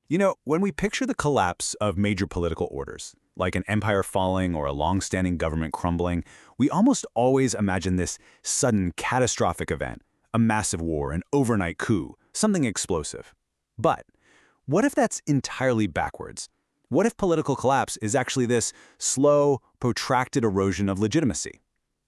When we picture the collapse of major political orders, like an empire falling or a long-standing government crumbling, we almost always imagine this sudden catastrophic event, a massive war, an overnight coup, something explosive. But what if that's entirely backwards? What if political collapse is actually this slow, protracted erosion of legitimacy?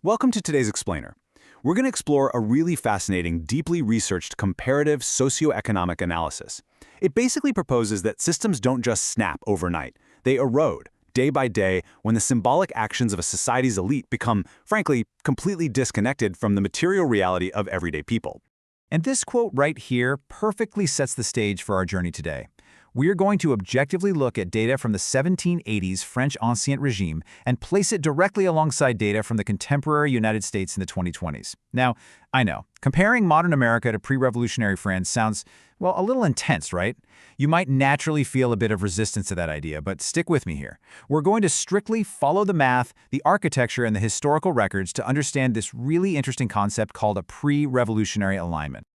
Welcome to today's Explainer. We're going to explore a really fascinating, deeply researched comparative socioeconomic analysis. It basically proposes that systems don't just snap overnight. They erode, day by day, when the symbolic actions of a society's elite become, frankly, completely disconnected from the material reality of everyday people. And this quote right here perfectly sets the stage for our journey today. We're going to objectively look at data from the 1780s French Ancien Régime and place it directly alongside data from the contemporary United States in the 2020s. Now, I know, comparing modern America to pre-revolutionary France sounds, well, a little intense, right? You might naturally feel a bit of resistance to that idea, but stick with me here. We're going to strictly follow the math, the architecture, and the historical records to understand this really interesting concept called a pre-revolutionary alignment.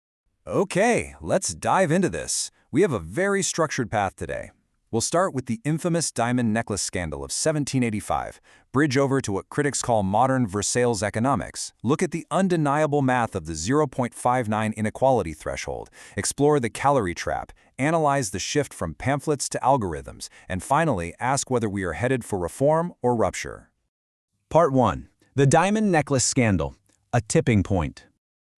Okay, let's dive into this. We have a very structured path today. We'll start with the infamous diamond necklace scandal of 1785, bridge over to what critics call modern Versailles economics, look at the undeniable math of the 0.59 inequality threshold, explore the calorie trap, analyze the shift from pamphlets to algorithms, and finally ask whether we are headed for reform or rupture. Part 1. The diamond necklace scandal, a tipping point.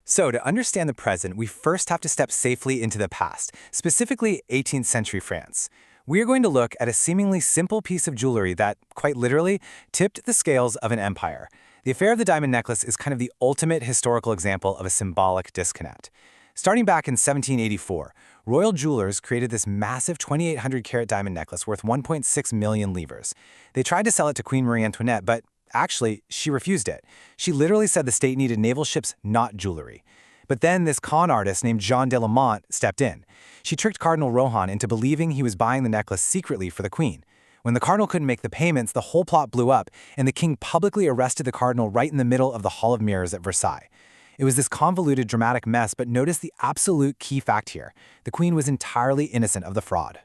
So, to understand the present, we first have to step safely into the past, specifically 18th century France. We are going to look at a seemingly simple piece of jewelry that, quite literally, tipped the scales of an empire. The affair of the diamond necklace is kind of the ultimate historical example of a symbolic disconnect. Starting back in 1784, royal jewelers created this massive 2,800-carat diamond necklace worth 1.6 million livres. They tried to sell it to Queen Marie Antoinette, but actually, she refused it. She literally said the state needed naval ships, not jewelry. But then this con artist named Jean de Lamont stepped in. She tricked Cardinal Rohan into believing he was buying the necklace secretly for the queen. When the cardinal couldn't make the payments, the whole plot blew up, and the king publicly arrested the cardinal right in the middle of the Hall of Mirrors at Versailles. It was this convoluted, dramatic mess, but notice the absolute key fact here. The queen was entirely innocent of the fraud.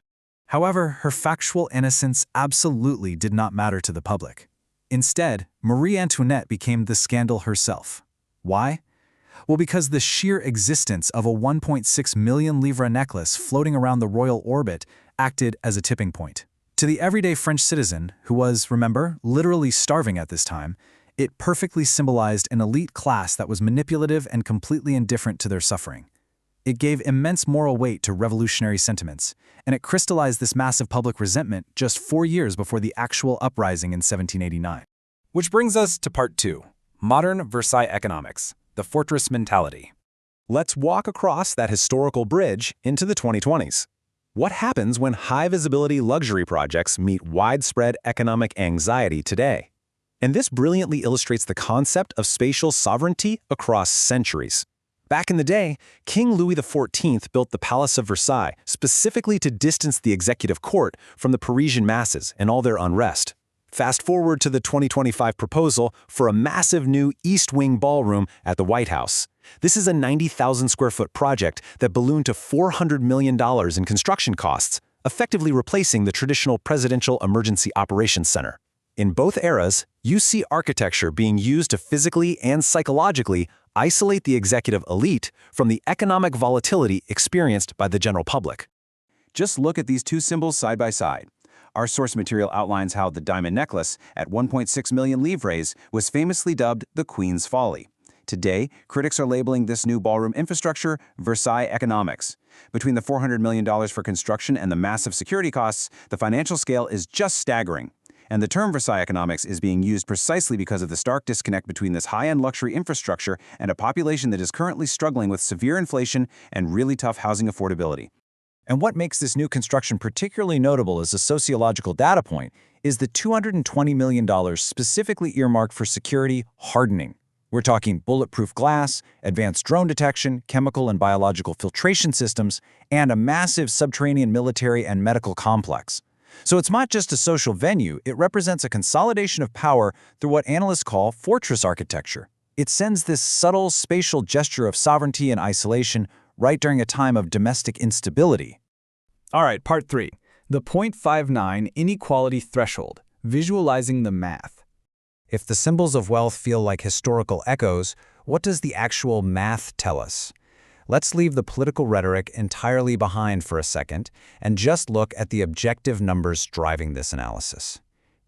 However, her factual innocence absolutely did not matter to the public. Instead, Marie Antoinette became the scandal herself. Why? Well, because the sheer existence of a 1.6 million livre necklace floating around the royal orbit acted as a tipping point. To the everyday French citizen, who was, remember, literally starving at this time, it perfectly symbolized an elite class that was manipulative and completely indifferent to their suffering. It gave immense moral weight to revolutionary sentiments, and it crystallized this massive public resentment just 4 years before the actual uprising in 1789. Which brings us to Part 2, Modern Versailles Economics, the fortress mentality. Let's walk across that historical bridge into the 2020s. What happens when high-visibility luxury projects meet widespread economic anxiety today? And this brilliantly illustrates the concept of spatial sovereignty across centuries. Back in the day, King Louis XIV built the Palace of Versailles specifically to distance the executive court from the Parisian masses and all their unrest. Fast forward to the 2025 proposal for a massive new East Wing ballroom at the White House. This is a 90,000 square foot project that ballooned to $400 million in construction costs, effectively replacing the traditional Presidential Emergency Operations Center. In both eras, you see architecture being used to physically and psychologically isolate the executive elite from the economic volatility experienced by the general public. Just look at these two symbols side by side. Our source material outlines how the diamond necklace, at 1.6 million livres, was famously dubbed the Queen's Folly. Today, critics are labeling this new ballroom infrastructure Versailles Economics. Between the $400 million for construction and the massive security costs, the financial scale is just staggering. And the term Versailles Economics is being used precisely because of the stark disconnect between this high-end luxury infrastructure and a population that is currently struggling with severe inflation and really tough housing affordability. And what makes this new construction particularly notable as a sociological data point is the $220 million specifically earmarked for security hardening. We're talking bulletproof glass, advanced drone detection, chemical and biological filtration systems, and a massive subterranean military and medical complex. So it's not just a social venue, it represents a consolidation of power through what analysts call fortress architecture. It sends this subtle spatial gesture of sovereignty and isolation right during a time of domestic instability. All right, part 3. The 0.59 inequality threshold, visualizing the math. If the symbols of wealth feel like historical echoes, what does the actual math tell us? Let's leave the political rhetoric entirely behind for a second and just look at the objective numbers driving this analysis.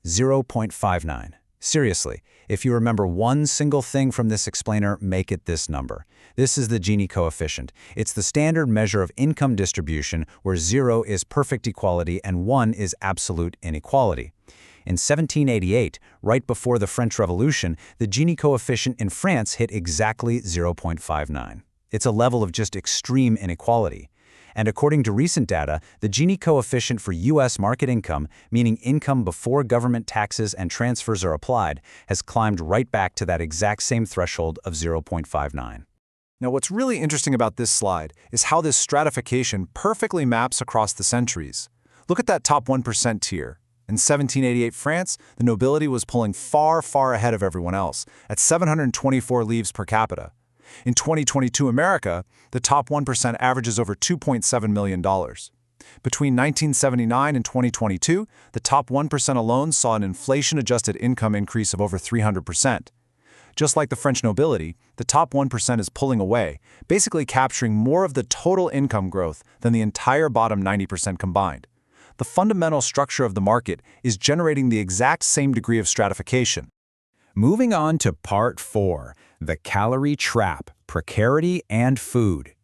0.59. Seriously, if you remember one single thing from this explainer, make it this number. This is the Gini coefficient. It's the standard measure of income distribution where 0 is perfect equality and 1 is absolute inequality. In 1788, right before the French Revolution, the Gini coefficient in France hit exactly 0.59. It's a level of just extreme inequality. And according to recent data, the Gini coefficient for U.S. market income, meaning income before government taxes and transfers are applied, has climbed right back to that exact same threshold of 0.59. Now, what's really interesting about this slide is how this stratification perfectly maps across the centuries. Look at that top 1% tier. In 1788 France, the nobility was pulling far, far ahead of everyone else, at 724 livres per capita. In 2022 America, the top 1% averages over $2.7 million. Between 1979 and 2022, the top 1% alone saw an inflation-adjusted income increase of over 300%. Just like the French nobility, the top 1% is pulling away, basically capturing more of the total income growth than the entire bottom 90% combined. The fundamental structure of the market is generating the exact same degree of stratification. Moving on to part 4, the calorie trap, precarity, and food.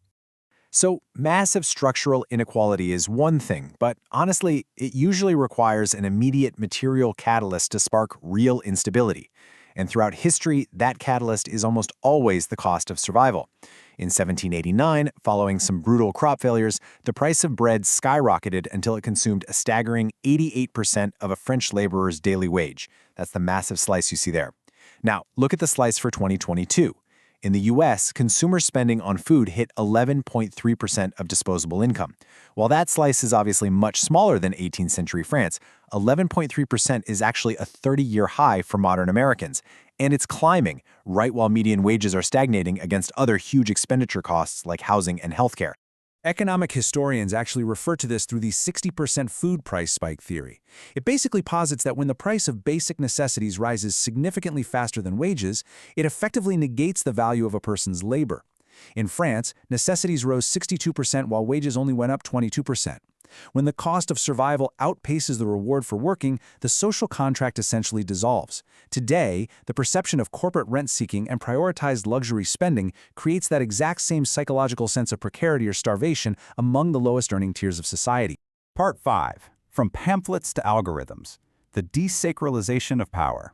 So, massive structural inequality is one thing, but honestly, it usually requires an immediate material catalyst to spark real instability. And throughout history, that catalyst is almost always the cost of survival. In 1789, following some brutal crop failures, the price of bread skyrocketed until it consumed a staggering 88% of a French laborer's daily wage. That's the massive slice you see there. Now, look at the slice for 2022. In the US, consumer spending on food hit 11.3% of disposable income. While that slice is obviously much smaller than 18th century France, 11.3% is actually a 30-year high for modern Americans. And it's climbing, right while median wages are stagnating against other huge expenditure costs like housing and healthcare. Economic historians actually refer to this through the 60% food price spike theory. It basically posits that when the price of basic necessities rises significantly faster than wages, it effectively negates the value of a person's labor. In France, necessities rose 62% while wages only went up 22%. When the cost of survival outpaces the reward for working, the social contract essentially dissolves. Today, the perception of corporate rent-seeking and prioritized luxury spending creates that exact same psychological sense of precarity or starvation among the lowest-earning tiers of society. Part 5, from pamphlets to algorithms, the desacralization of power.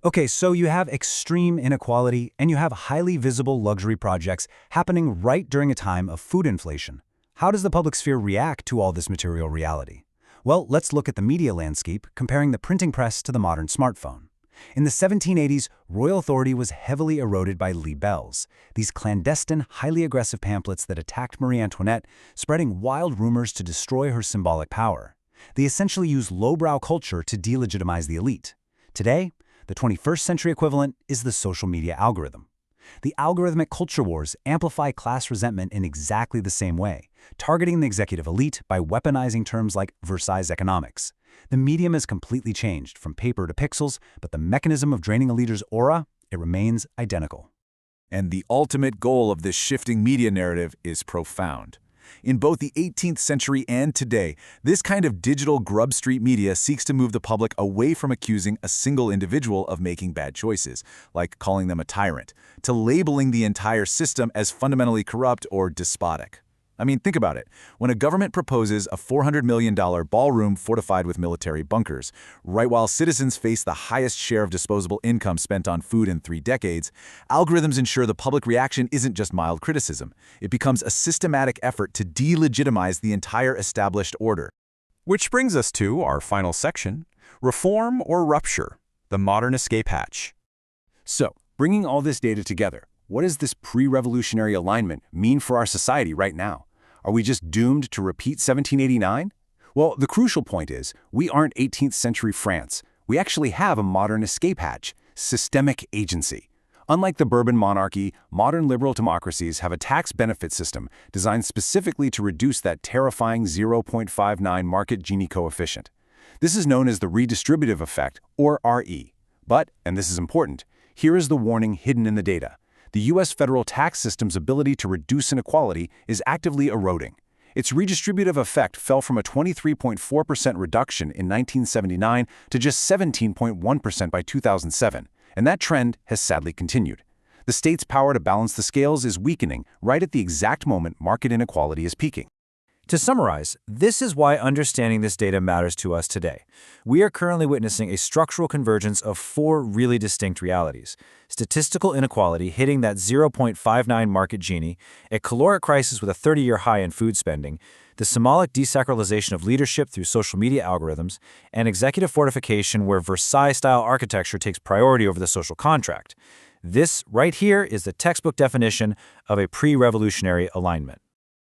Okay, so you have extreme inequality and you have highly visible luxury projects happening right during a time of food inflation. How does the public sphere react to all this material reality? Well, let's look at the media landscape, comparing the printing press to the modern smartphone. In the 1780s, royal authority was heavily eroded by libelles, these clandestine, highly aggressive pamphlets that attacked Marie Antoinette, spreading wild rumors to destroy her symbolic power. They essentially used lowbrow culture to delegitimize the elite. Today, the 21st century equivalent is the social media algorithm. The algorithmic culture wars amplify class resentment in exactly the same way, targeting the executive elite by weaponizing terms like Versailles Economics. The medium has completely changed from paper to pixels, but the mechanism of draining a leader's aura, it remains identical. And the ultimate goal of this shifting media narrative is profound. In both the 18th century and today, this kind of digital Grub Street media seeks to move the public away from accusing a single individual of making bad choices, like calling them a tyrant, to labeling the entire system as fundamentally corrupt or despotic. I mean, think about it. When a government proposes a $400 million ballroom fortified with military bunkers, right while citizens face the highest share of disposable income spent on food in 3 decades, algorithms ensure the public reaction isn't just mild criticism. It becomes a systematic effort to delegitimize the entire established order. Which brings us to our final section, reform or rupture, the modern escape hatch. So, bringing all this data together, what does this pre-revolutionary alignment mean for our society right now? Are we just doomed to repeat 1789? Well, the crucial point is, we aren't 18th century France. We actually have a modern escape hatch, systemic agency. Unlike the Bourbon monarchy, modern liberal democracies have a tax benefit system designed specifically to reduce that terrifying 0.59 market Gini coefficient. This is known as the redistributive effect, or RE. But, and this is important, here is the warning hidden in the data. The U.S. federal tax system's ability to reduce inequality is actively eroding. Its redistributive effect fell from a 23.4% reduction in 1979 to just 17.1% by 2007, and that trend has sadly continued. The state's power to balance the scales is weakening right at the exact moment market inequality is peaking. To summarize, this is why understanding this data matters to us today. We are currently witnessing a structural convergence of four really distinct realities: statistical inequality hitting that 0.59 market Gini, a caloric crisis with a 30-year high in food spending, the symbolic desacralization of leadership through social media algorithms, and executive fortification where Versailles-style architecture takes priority over the social contract. This, right here, is the textbook definition of a pre-revolutionary alignment.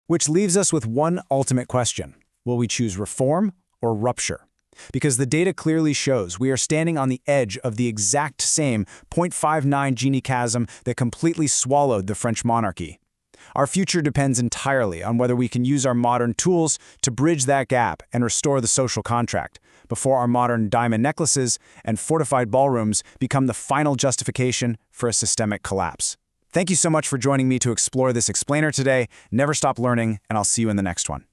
Which leaves us with one ultimate question. Will we choose reform or rupture? Because the data clearly shows we are standing on the edge of the exact same 0.59 Gini chasm that completely swallowed the French monarchy. Our future depends entirely on whether we can use our modern tools to bridge that gap and restore the social contract, before our modern diamond necklaces and fortified ballrooms become the final justification for a systemic collapse. Thank you so much for joining me to explore this explainer today. Never stop learning, and I'll see you in the next one.